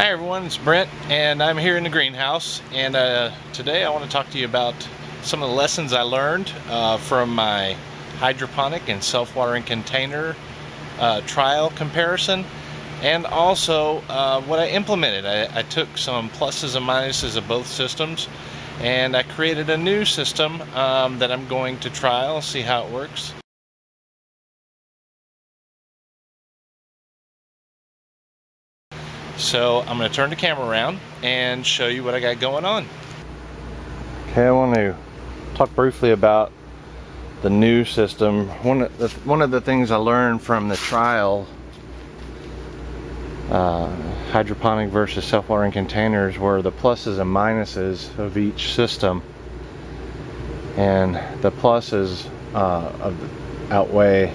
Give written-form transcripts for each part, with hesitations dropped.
Hi everyone, it's Brent and I'm here in the greenhouse, and today I want to talk to you about some of the lessons I learned from my hydroponic and self-watering container trial comparison, and also what I implemented. I took some pluses and minuses of both systems and I created a new system that I'm going to trial, see how it works. So I'm going to turn the camera around and show you what I got going on. Okay, I want to talk briefly about the new system. One of the things I learned from the trial, hydroponic versus self-watering containers, were the pluses and minuses of each system. And the pluses outweigh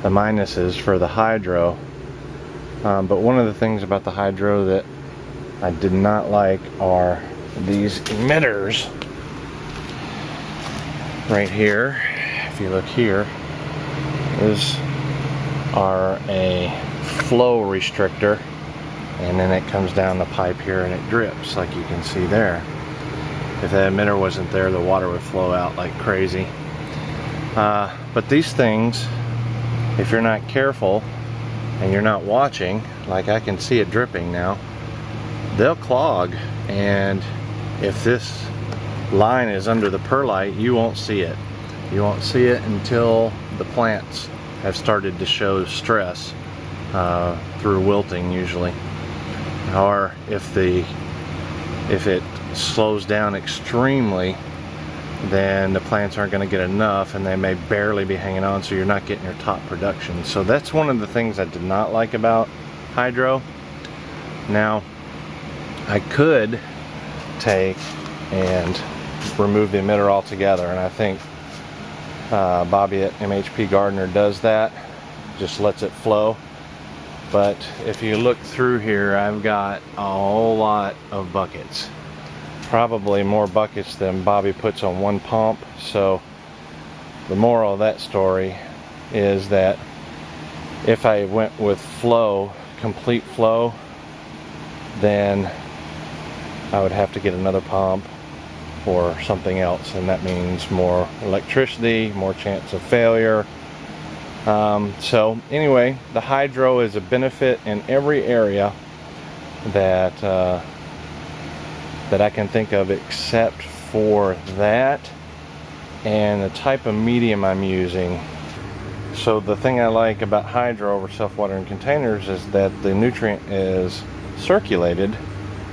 the minuses for the hydro. But one of the things about the hydro that I did not like are these emitters right here. If you look here, are a flow restrictor, and then it comes down the pipe here and it drips like you can see there. If that emitter wasn't there, the water would flow out like crazy. But these things, if you're not careful and you're not watching, like I can see it dripping now, they'll clog, and if this line is under the perlite, you won't see it. You won't see it until the plants have started to show stress through wilting usually. Or if it slows down extremely, then the plants aren't going to get enough and they may barely be hanging on, so you're not getting your top production. So that's one of the things I did not like about hydro. Now, I could take and remove the emitter altogether, and I think Bobby at MHP Gardener does that, just lets it flow. But if you look through here, I've got a whole lot of buckets. Probably more buckets than Bobby puts on one pump. So the moral of that story is that if I went with flow, complete flow, then I would have to get another pump or something else, and that means more electricity, more chance of failure. So anyway, the hydro is a benefit in every area that I can think of, except for that and the type of medium I'm using. So the thing I like about hydro over self-watering containers is that the nutrient is circulated,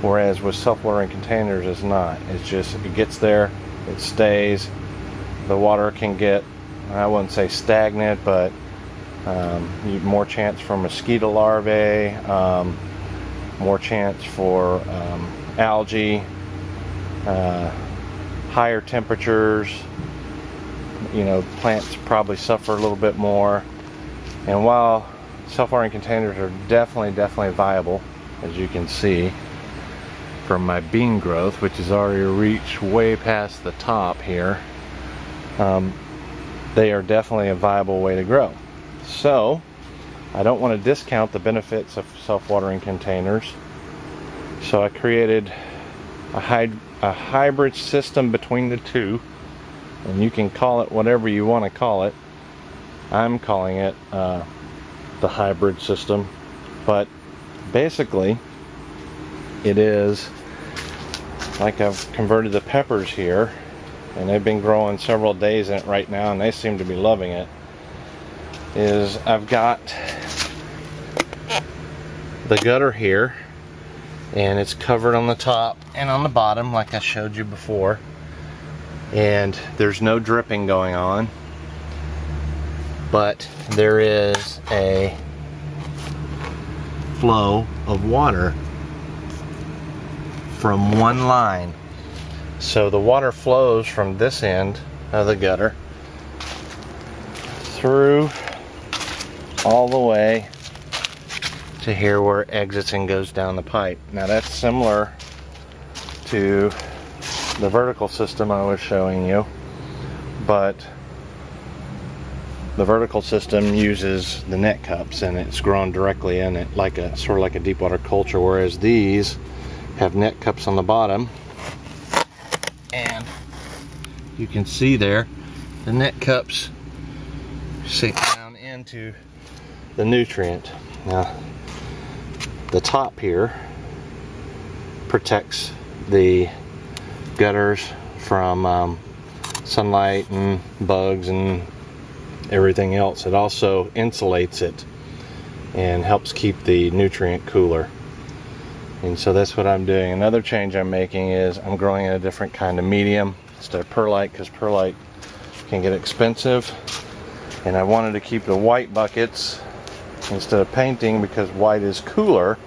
whereas with self-watering containers it's not. It's just, it gets there, it stays. The water can get, I wouldn't say stagnant, but more chance for mosquito larvae, more chance for algae, higher temperatures. You know, plants probably suffer a little bit more. And while self-watering containers are definitely viable, as you can see from my bean growth, which has already reached way past the top here, they are definitely a viable way to grow. So I don't want to discount the benefits of self-watering containers. So I created a hybrid system between the two, and you can call it whatever you want to call it. I'm calling it the hybrid system, but basically it is like I've converted the peppers here, and they've been growing several days in it right now, and they seem to be loving it. Is I've got the gutter here, and it's covered on the top and on the bottom like I showed you before, and there's no dripping going on, but there is a flow of water from one line. So the water flows from this end of the gutter through all the way to here where it exits and goes down the pipe. Now that's similar to the vertical system I was showing you, but The vertical system uses the net cups, and it's grown directly in it, like a sort of like a deep water culture, whereas these have net cups on the bottom, and you can see there the net cups sink down into the nutrient. Now the top here protects the gutters from sunlight and bugs and everything else. It also insulates it and helps keep the nutrient cooler. And so that's what I'm doing. Another change I'm making is I'm growing in a different kind of medium instead of perlite, because perlite can get expensive, and I wanted to keep the white buckets instead of painting because white is cooler.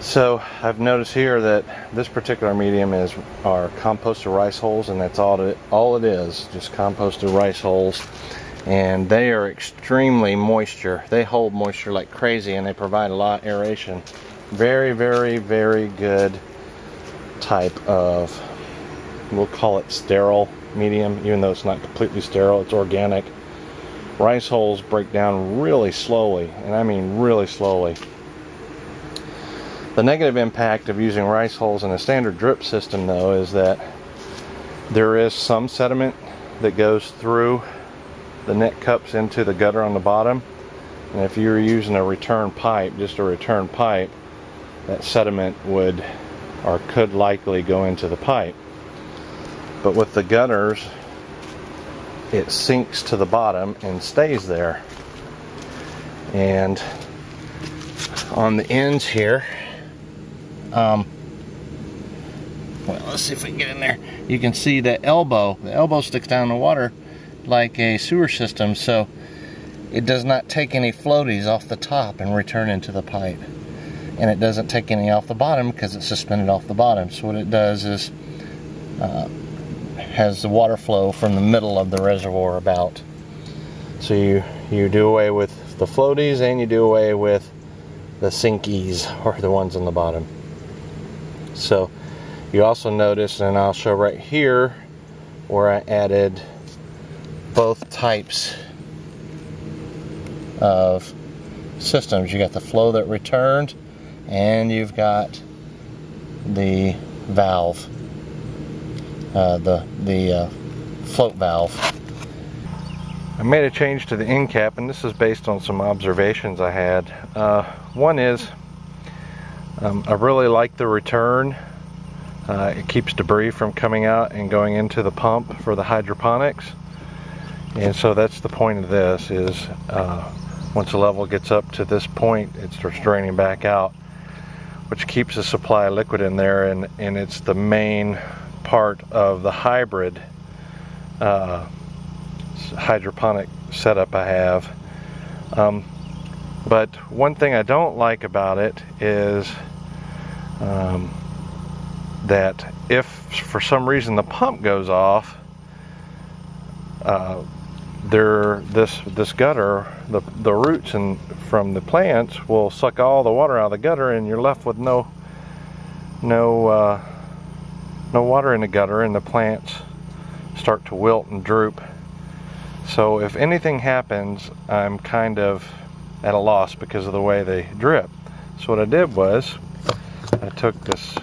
So I've noticed here that this particular medium are composted rice hulls, and that's all it is, just composted rice hulls. And they are extremely moisture. They hold moisture like crazy, and they provide a lot of aeration. Very, very, very good type of, we'll call it sterile medium, even though it's not completely sterile, it's organic. Rice hulls break down really slowly, and I mean really slowly. The negative impact of using rice hulls in a standard drip system, though, is that there is some sediment that goes through the net cups into the gutter on the bottom. And if you're using a return pipe, just a return pipe, that sediment would or could likely go into the pipe. But with the gutters, it sinks to the bottom and stays there. And on the ends here, well, let's see if we can get in there. You can see the elbow sticks down in the water like a sewer system, so it does not take any floaties off the top and return into the pipe. And it doesn't take any off the bottom because it's suspended off the bottom. So what it does is has the water flow from the middle of the reservoir about. So you do away with the floaties, and you do away with the sinkies, or the ones on the bottom. So you also notice, and I'll show right here, where I added both types of systems. You got the flow that returned, and you've got the valve, the float valve. I made a change to the end cap, and this is based on some observations I had. One is I really like the return. It keeps debris from coming out and going into the pump for the hydroponics. And so that's the point of this, is once the level gets up to this point, it starts draining back out, which keeps the supply of liquid in there, and it's the main part of the hybrid hydroponic setup I have. But one thing I don't like about it is that if for some reason the pump goes off, this gutter, the roots from the plants will suck all the water out of the gutter, and you're left with no water in the gutter, and the plants start to wilt and droop. So if anything happens, I'm kind of at a loss because of the way they drip. So what I did was I took this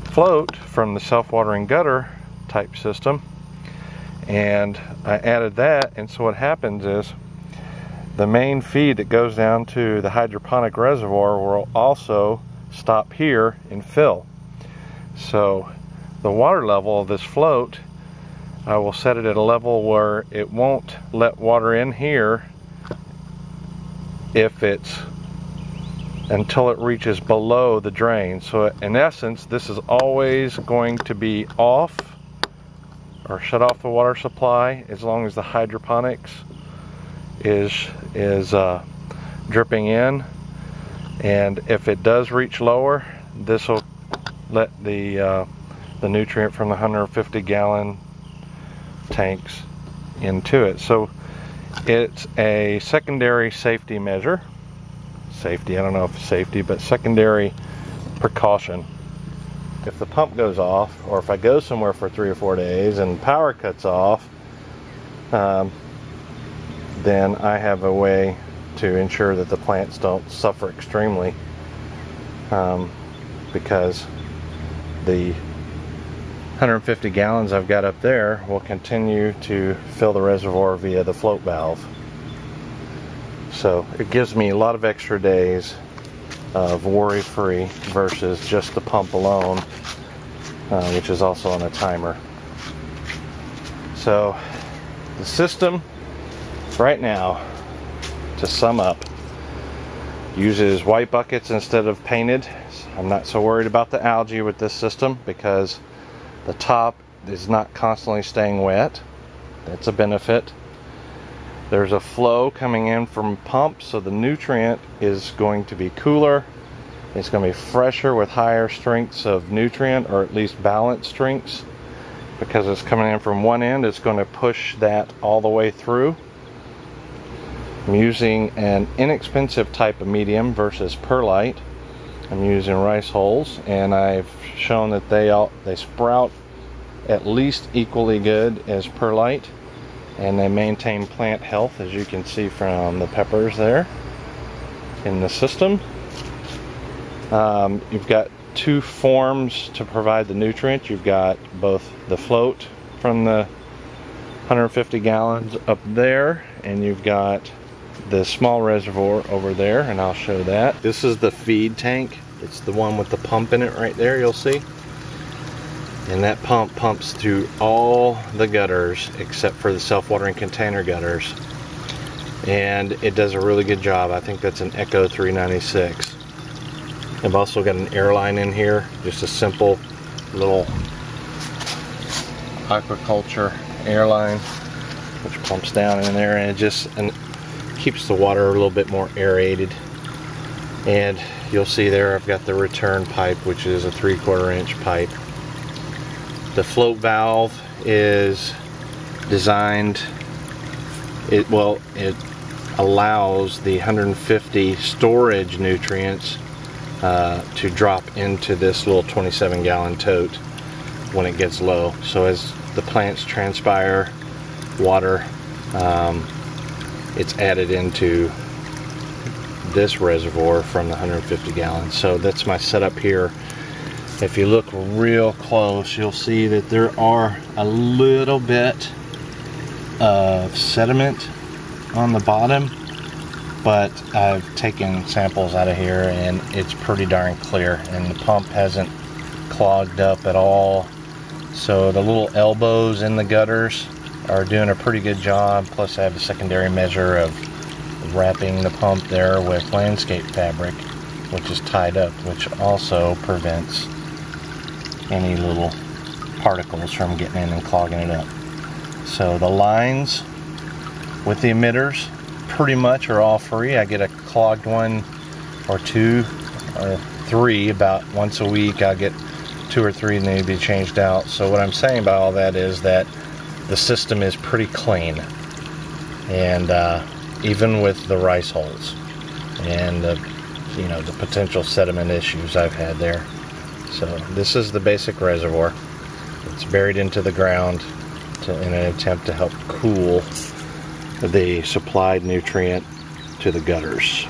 float from the self-watering gutter type system, and I added that. And so what happens is the main feed that goes down to the hydroponic reservoir will also stop here and fill. So the water level of this float, I will set it at a level where it won't let water in here until it reaches below the drain. So in essence, this is always going to be off or shut off the water supply as long as the hydroponics is dripping in. And if it does reach lower, this will let the nutrient from the 150-gallon tanks into it. So it's a secondary safety measure. Safety, I don't know if safety, but secondary precaution. If the pump goes off, or if I go somewhere for 3 or 4 days and power cuts off, then I have a way to ensure that the plants don't suffer extremely, because the 150 gallons I've got up there will continue to fill the reservoir via the float valve. So it gives me a lot of extra days of worry-free versus just the pump alone, which is also on a timer. So the system right now, to sum up, uses white buckets instead of painted. I'm not so worried about the algae with this system because the top is not constantly staying wet. That's a benefit. There's a flow coming in from pumps, so the nutrient is going to be cooler. It's going to be fresher with higher strengths of nutrient, or at least balanced strengths. Because it's coming in from one end, it's going to push that all the way through. I'm using an inexpensive type of medium versus perlite. I'm using rice hulls, and I've shown that they sprout at least equally good as perlite, and they maintain plant health, as you can see from the peppers there in the system. You've got two forms to provide the nutrient. You've got both the float from the 150 gallons up there, and you've got the small reservoir over there, and I'll show that. This is the feed tank. It's the one with the pump in it right there, you'll see. And that pump pumps through all the gutters except for the self-watering container gutters. And it does a really good job. I think that's an Echo 396. I've also got an airline in here, just a simple little aquaculture airline, which pumps down in there, and it just keeps the water a little bit more aerated. And you'll see there I've got the return pipe, which is a 3/4 inch pipe. The float valve is designed, it allows the 150 storage nutrients to drop into this little 27 gallon tote when it gets low. So as the plants transpire water, it's added into this reservoir from the 150 gallons. So that's my setup here. If you look real close, you'll see that there are a little bit of sediment on the bottom, but I've taken samples out of here and it's pretty darn clear, and the pump hasn't clogged up at all. So the little elbows in the gutters are doing a pretty good job. Plus I have a secondary measure of wrapping the pump there with landscape fabric, which is tied up, which also prevents any little particles from getting in and clogging it up. So the lines with the emitters pretty much are all free. I get a clogged one or two or three about once a week. I'll get 2 or 3 and they need to be changed out. So what I'm saying by all that is that the system is pretty clean, and even with the rice holes and the potential sediment issues I've had there. So this is the basic reservoir. It's buried into the ground in an attempt to help cool the supplied nutrient to the gutters.